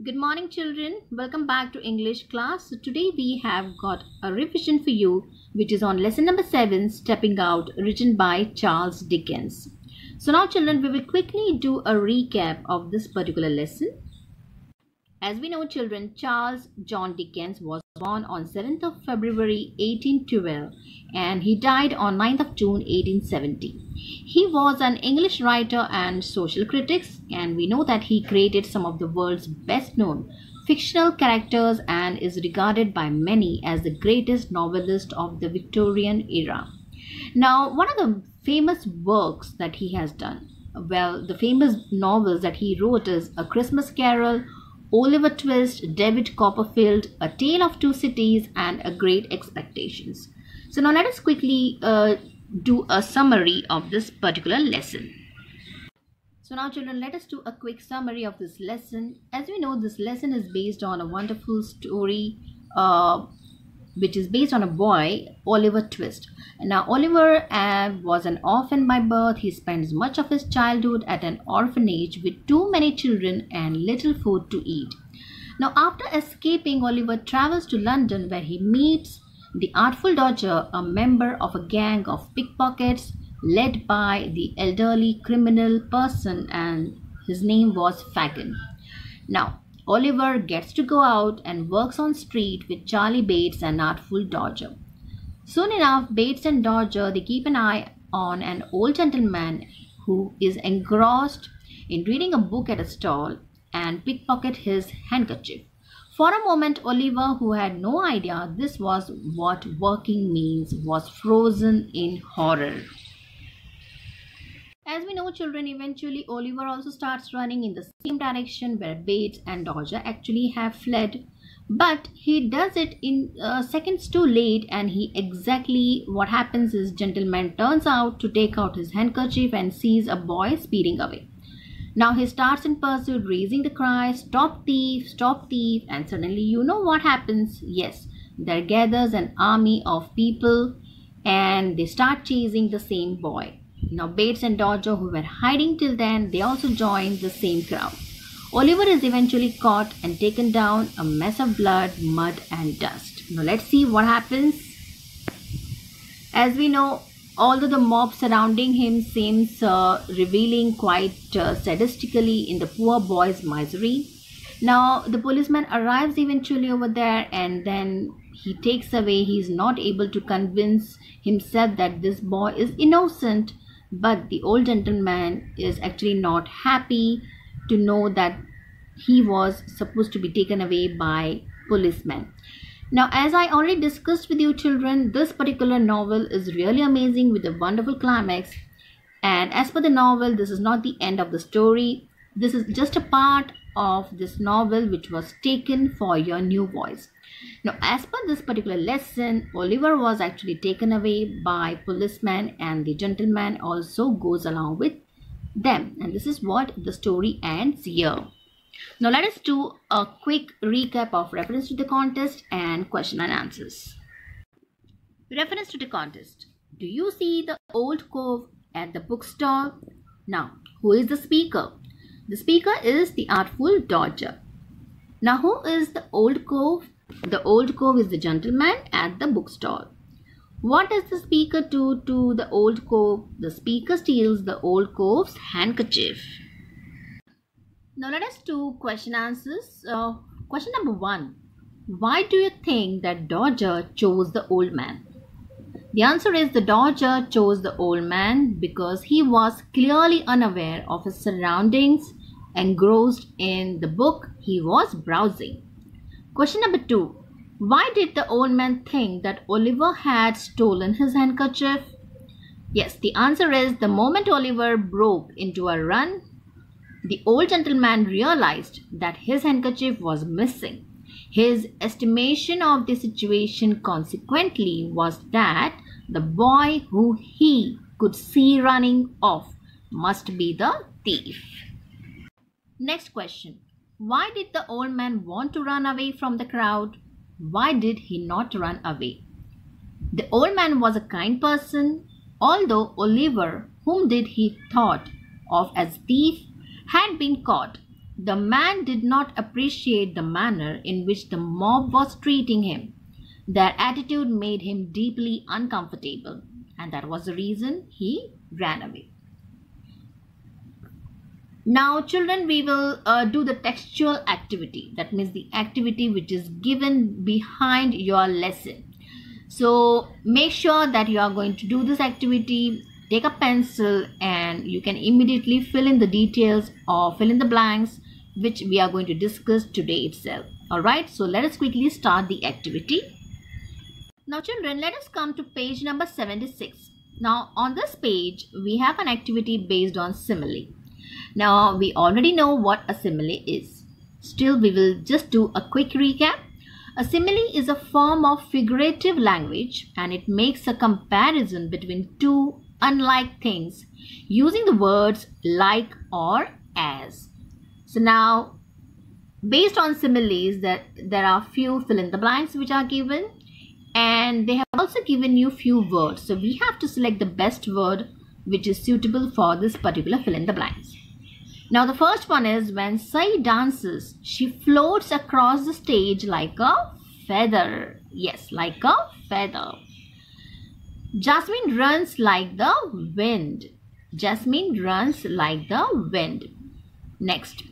Good morning, children. Welcome back to English class. So today we have got a revision for you, which is on lesson number 7, Stepping Out, written by Charles Dickens. So now, children, we will quickly do a recap of this particular lesson. As we know, children, Charles John Dickens was born on 7th of February 1812 and he died on 9th of June 1870. He was an English writer and social critic, and we know that he created some of the world's best known fictional characters and is regarded by many as the greatest novelist of the Victorian era. Now, one of the famous works that he has done, the famous novels that he wrote is A Christmas Carol, Oliver Twist, David Copperfield, A Tale of Two Cities, and A Great Expectations. So now let us quickly do a summary of this particular lesson. So now, children, let us do a quick summary of this lesson. As we know, this lesson is based on a wonderful story which is based on a boy, Oliver Twist. Now, Oliver was an orphan by birth. He spends much of his childhood at an orphanage with too many children and little food to eat. Now, after escaping, Oliver travels to London where he meets the Artful Dodger, a member of a gang of pickpockets led by the elderly criminal person, and his name was Fagin. Now, Oliver gets to go out and works on street with Charlie Bates and Artful Dodger. Soon enough, Bates and Dodger, they keep an eye on an old gentleman who is engrossed in reading a book at a stall and pickpocket his handkerchief. For a moment, Oliver, who had no idea this was what working means, was frozen in horror. As we know, children, eventually Oliver also starts running in the same direction where Bates and Dodger actually have fled. But he does it in seconds too late, and what happens is gentleman turns out to take out his handkerchief and sees a boy speeding away. Now he starts in pursuit, raising the cry, stop thief, and suddenly you know what happens. Yes, there gathers an army of people and they start chasing the same boy. Now Bates and Dodger, who were hiding till then, they also join the same crowd. Oliver is eventually caught and taken down, a mess of blood, mud and dust. Now let's see what happens. As we know, although the mob surrounding him seems revealing quite sadistically in the poor boy's misery. Now the policeman arrives eventually over there, and then he takes away. He is not able to convince himself that this boy is innocent. But the old gentleman is actually not happy to know that he was supposed to be taken away by policemen. Now, as I already discussed with you, children, this particular novel is really amazing with a wonderful climax. And as per the novel, this is not the end of the story. This is just a part of this novel which was taken for your new voice. Now, as per this particular lesson, Oliver was actually taken away by policemen, and the gentleman also goes along with them. And this is what the story ends here. Now, let us do a quick recap of reference to the contest and question and answers. Reference to the contest. Do you see the old cove at the bookstore? Now, who is the speaker? The speaker is the Artful Dodger. Now, who is the old cove? The old cove is the gentleman at the bookstore. What does the speaker do to the old cove? The speaker steals the old cove's handkerchief. Now let us do question answers. Question number 1. Why do you think that Dodger chose the old man? The answer is the Dodger chose the old man because he was clearly unaware of his surroundings, engrossed in the book he was browsing. Question number 2. Why did the old man think that Oliver had stolen his handkerchief? Yes, the answer is the moment Oliver broke into a run, the old gentleman realized that his handkerchief was missing. His estimation of the situation consequently was that the boy who he could see running off must be the thief. Next question. Why did the old man want to run away from the crowd? Why did he not run away? The old man was a kind person, although Oliver, whom did he thought of as thief, had been caught. The man did not appreciate the manner in which the mob was treating him. Their attitude made him deeply uncomfortable, and that was the reason he ran away. Now, children, we will do the textual activity. That means the activity which is given behind your lesson. So make sure that you are going to do this activity. Take a pencil and you can immediately fill in the details or fill in the blanks which we are going to discuss today itself. Alright, so let us quickly start the activity. Now children, let us come to page number 76. Now on this page, we have an activity based on simile. Now we already know what a simile is. Still, we will just do a quick recap. A simile is a form of figurative language and it makes a comparison between two unlike things using the words like or as. So now, based on similes, there are few fill in the blanks which are given, and they have also given you few words. So we have to select the best word which is suitable for this particular fill in the blanks. Now the first one is, when Sai dances, she floats across the stage like a feather. Yes, like a feather. Jasmine runs like the wind. Jasmine runs like the wind. Next,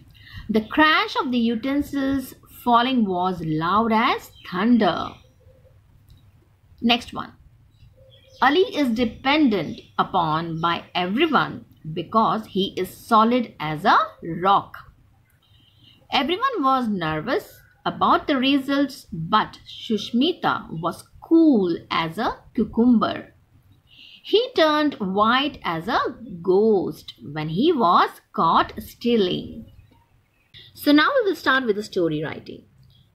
the crash of the utensils falling was loud as thunder. Next one, Ali is dependent upon by everyone because he is solid as a rock. Everyone was nervous about the results, but Shushmita was cool as a cucumber. He turned white as a ghost when he was caught stealing. So now we will start with the story writing.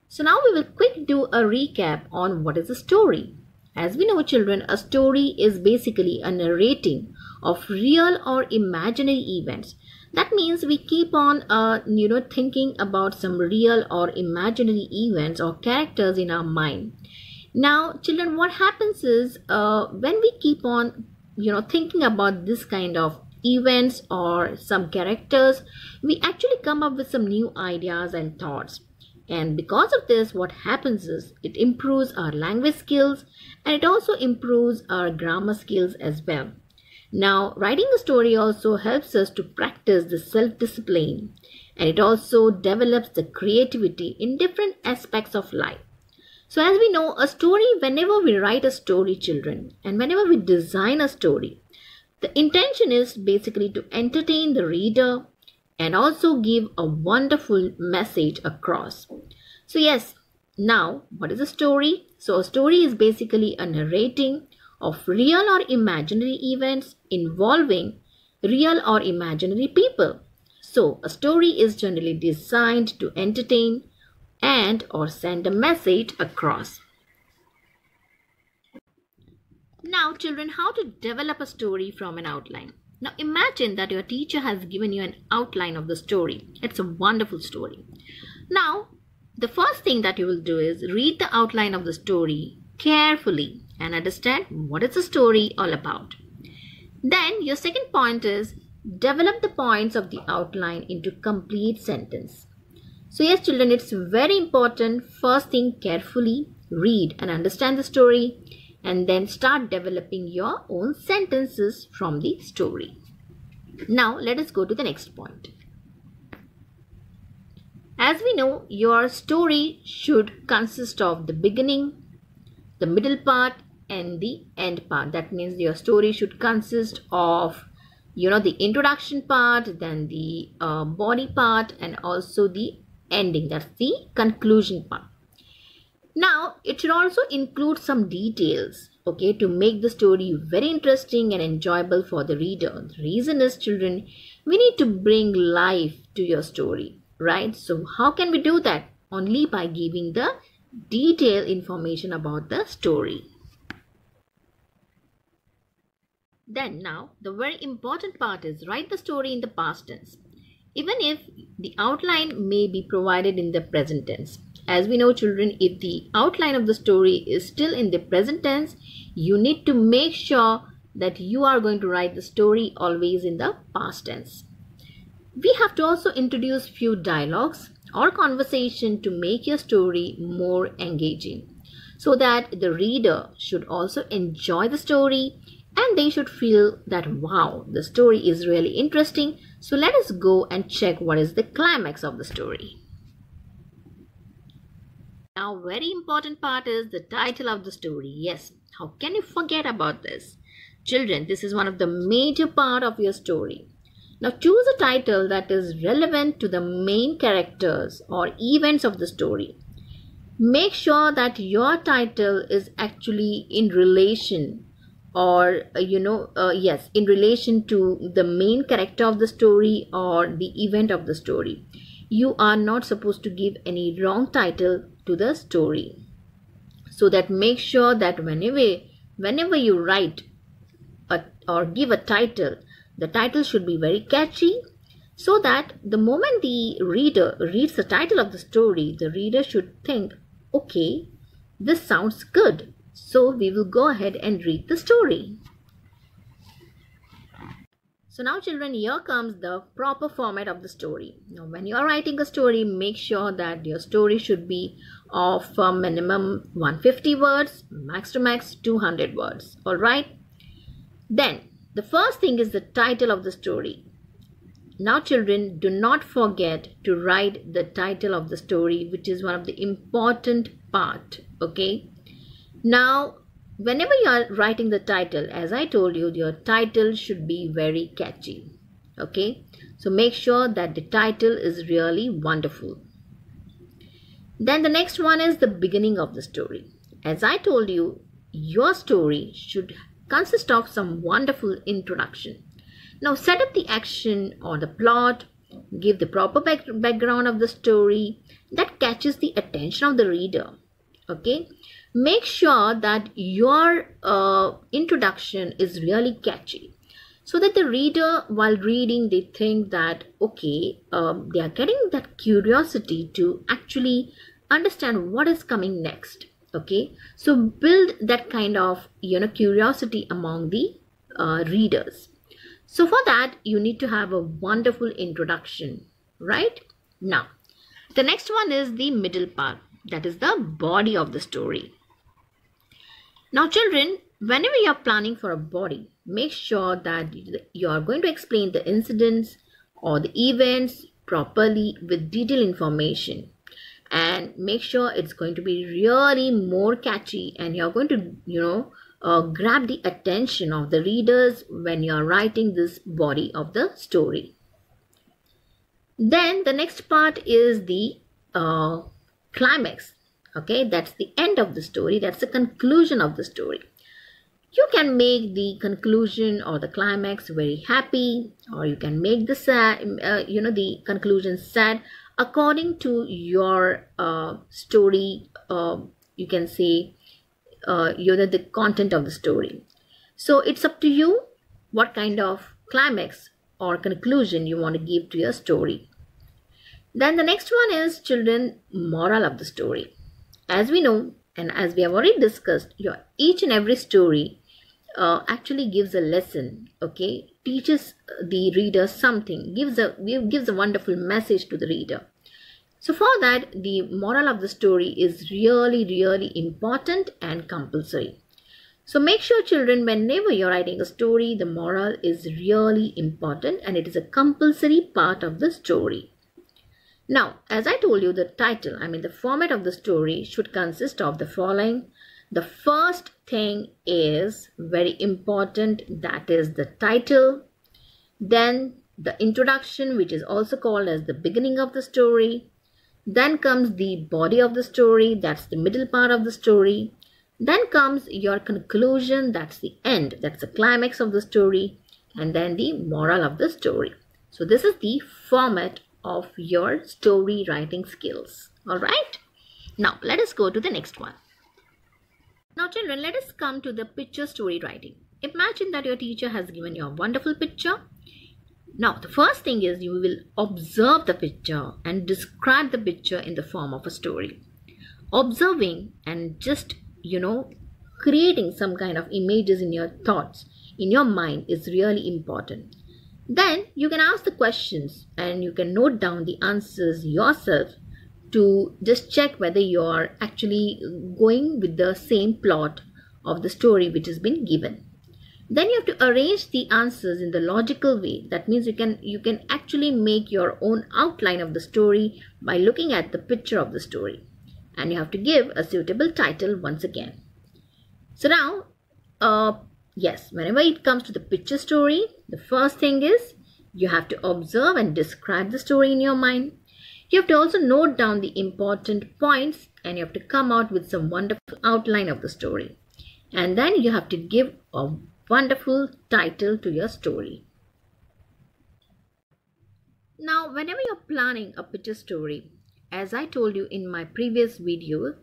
So now we will quick do a recap on what is a story. As we know, children, a story is basically a narrating of real or imaginary events. That means we keep on thinking about some real or imaginary events or characters in our mind. Now children, what happens is when we keep on thinking about this kind of events or some characters, we actually come up with some new ideas and thoughts. And because of this, what happens is it improves our language skills and it also improves our grammar skills as well. Now, writing a story also helps us to practice the self-discipline, and it also develops the creativity in different aspects of life. So as we know, a story, whenever we write a story, children, and whenever we design a story, the intention is basically to entertain the reader and also give a wonderful message across. So yes, now what is a story? So a story is basically a narrating of real or imaginary events involving real or imaginary people. So a story is generally designed to entertain and or send a message across. Now children, how to develop a story from an outline. Now imagine that your teacher has given you an outline of the story. It's a wonderful story. Now the first thing that you will do is read the outline of the story carefully and understand what is the story all about. Then your second point is develop the points of the outline into complete sentence. So yes children, it's very important. First thing, carefully read and understand the story, and then start developing your own sentences from the story. Now let us go to the next point. As we know, your story should consist of the beginning, the middle part and the end part. That means your story should consist of the introduction part, then the body part, and also the ending, that's the conclusion part. Now it should also include some details, okay, to make the story very interesting and enjoyable for the reader. The reason is, children, we need to bring life to your story, right? So how can we do that? Only by giving the detailed information about the story. Then now the very important part is write the story in the past tense, even if the outline may be provided in the present tense. As we know, children, if the outline of the story is still in the present tense, you need to make sure that you are going to write the story always in the past tense. We have to also introduce few dialogues or conversation to make your story more engaging, so that the reader should also enjoy the story and they should feel that wow, the story is really interesting. So let us go and check what is the climax of the story. Now, very important part is the title of the story. Yes, how can you forget about this? Children, this is one of the major part of your story. Now choose a title that is relevant to the main characters or events of the story. Make sure that your title is actually in relation or in relation to the main character of the story or the event of the story. You are not supposed to give any wrong title to the story. So that make sure that whenever you write or give a title, the title should be very catchy, so that the moment the reader reads the title of the story, the reader should think, okay, this sounds good, so we will go ahead and read the story. So now children, here comes the proper format of the story. Now when you are writing a story, make sure that your story should be of minimum 150 words, max to max 200 words. Alright. Then the first thing is the title of the story. Now children, do not forget to write the title of the story, which is one of the important part. Okay. Now whenever you are writing the title, as I told you, your title should be very catchy. Okay. So make sure that the title is really wonderful. Then the next one is the beginning of the story. As I told you, your story should consist of some wonderful introduction. Now set up the action or the plot, give the proper background of the story that catches the attention of the reader. Okay, make sure that your introduction is really catchy, so that the reader while reading, they think that okay, they are getting that curiosity to actually understand what is coming next. Okay, so build that kind of curiosity among the readers. So for that, you need to have a wonderful introduction, right? Now the next one is the middle part, that is the body of the story. Now children, whenever you are planning for a body, make sure that you are going to explain the incidents or the events properly with detailed information, and make sure it's going to be really more catchy, and you're going to grab the attention of the readers when you're writing this body of the story. Then the next part is the climax. Okay, that's the end of the story, that's the conclusion of the story. You can make the conclusion or the climax very happy, or you can make the the conclusion sad, according to your story. You can say the content of the story. So it's up to you what kind of climax or conclusion you want to give to your story. Then the next one is children, moral of the story. As we know, and as we have already discussed, each and every story actually gives a lesson. Okay, teaches the reader something, gives a wonderful message to the reader. So for that, the moral of the story is really important and compulsory. So make sure children, whenever you're writing a story, the moral is really important and it is a compulsory part of the story. Now, as I told you, the title, the format of the story should consist of the following. The first thing is very important, that is the title. Then the introduction, which is also called as the beginning of the story. Then comes the body of the story, that's the middle part of the story. Then comes your conclusion, that's the end, that's the climax of the story. And then the moral of the story. So this is the format of your story writing skills. Alright, now let us go to the next one. Now children, let us come to the picture story writing. Imagine that your teacher has given you a wonderful picture. Now the first thing is you will observe the picture and describe the picture in the form of a story. Observing and just creating some kind of images in your thoughts, in your mind, is really important. Then you can ask the questions and you can note down the answers yourself to just check whether you're actually going with the same plot of the story which has been given. Then you have to arrange the answers in the logical way. That means you can actually make your own outline of the story by looking at the picture of the story. And you have to give a suitable title once again. So now, yes, whenever it comes to the picture story, the first thing is you have to observe and describe the story in your mind. You have to also note down the important points and you have to come out with some wonderful outline of the story. And then you have to give a wonderful title to your story. Now, whenever you're planning a picture story, as I told you in my previous video,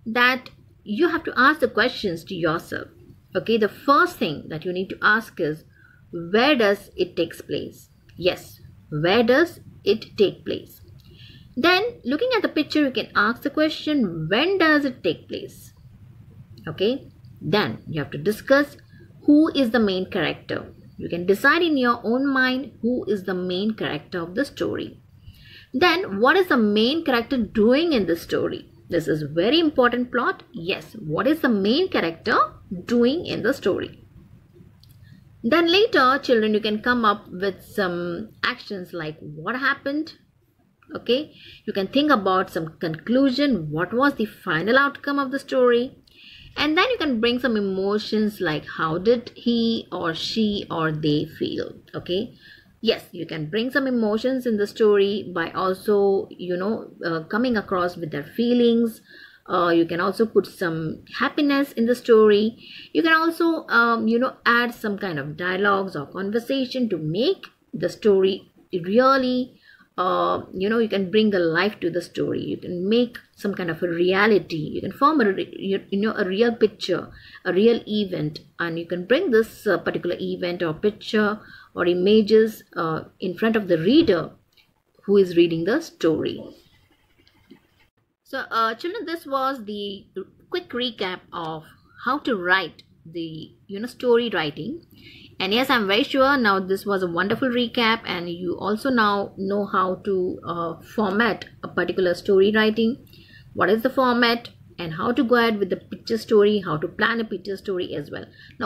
that you have to ask the questions to yourself. Okay, the first thing that you need to ask is, where does it take place? Yes, where does it take place? Then, looking at the picture, you can ask the question, when does it take place? Okay, then you have to discuss who is the main character. You can decide in your own mind who is the main character of the story. Then, what is the main character doing in the story? This is very important plot. Yes, what is the main character doing in the story? Then later, children, you can come up with some actions like what happened. Okay, you can think about some conclusion. What was the final outcome of the story? And then you can bring some emotions like how did he or she or they feel. Okay, yes, you can bring some emotions in the story by also coming across with their feelings. You can also put some happiness in the story. You can also add some kind of dialogues or conversation to make the story really you can bring a life to the story. You can make some kind of a reality. You can form a real picture, a real event, and you can bring this particular event or picture or images in front of the reader who is reading the story. So children, this was the quick recap of how to write the story writing. And yes, I'm very sure now this was a wonderful recap, and you also now know how to format a particular story writing. What is the format and how to go ahead with the picture story, how to plan a picture story as well. Now,